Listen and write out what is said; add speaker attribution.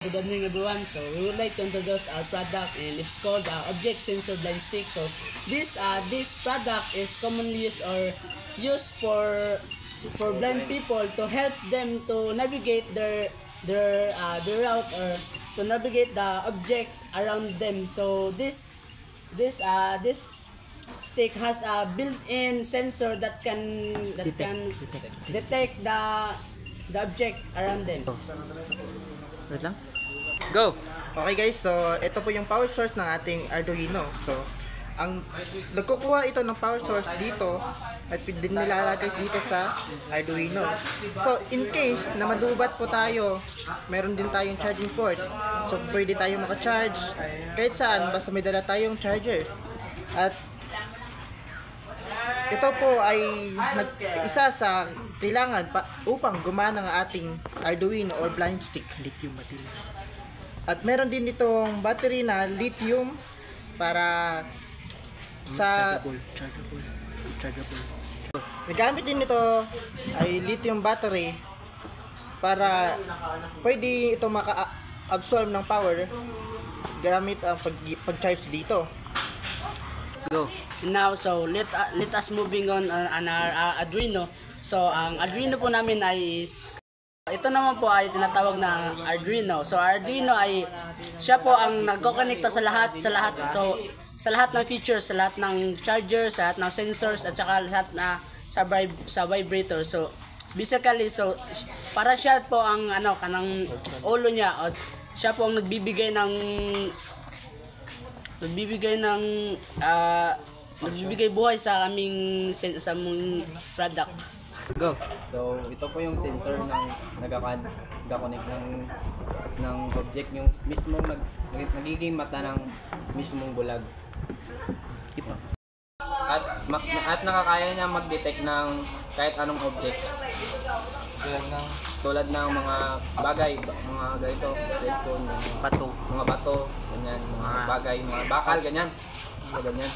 Speaker 1: Good evening everyone. So we would like to introduce our product and it's called Object Sensor Blind Stick. So this product is commonly used for blind people to help them to navigate their route or to navigate the object around them. So this stick has a built-in sensor that can detect the object around them.
Speaker 2: Wait lang. Go!
Speaker 3: Okay guys, so ito po yung power source ng ating Arduino. So, ang nagkukuha ito ng power source dito at din nilalagay dito sa Arduino. So, in case na madubat po tayo, meron din tayong charging port. So, pwede tayong maka-charge kahit saan, basta may dala tayong charger. At ito po ay isa sa kailangan upang gumana ang ating Arduino or blind stick.
Speaker 2: Lithium battery.
Speaker 3: At meron din itong battery na lithium para sa chargeable. Nagamit din ito ay lithium battery para pwede ito maka-absorb ng power gamit ang pag-charge dito.
Speaker 2: Go.
Speaker 1: Now, so let us moving on our Arduino. So ang Arduino po namin ay ito naman po ay tinatawag na Arduino. So Arduino ay siya po ang nagko-connecta sa lahat. So sa lahat ng features, sa lahat ng charger, sa lahat ng sensors at saka lahat na sa vibrator. So basically, so para siya po ang kanang ulo niya o siya po ang nagbibigay buhay sa aming product.
Speaker 2: Go.
Speaker 4: So, ito po yung sensor ng nagka-connect ng object, yung mismong nagiging mata ng mismong bulag.
Speaker 2: Ito.
Speaker 4: At nakakaya niya mag-detect ng kahit anong object. Tulad ng mga bagay, mga ganito, cellphone,
Speaker 2: Bato.
Speaker 4: mga bato, ganyan, mga bagay, mga bakal, ganyan. So, ganyan.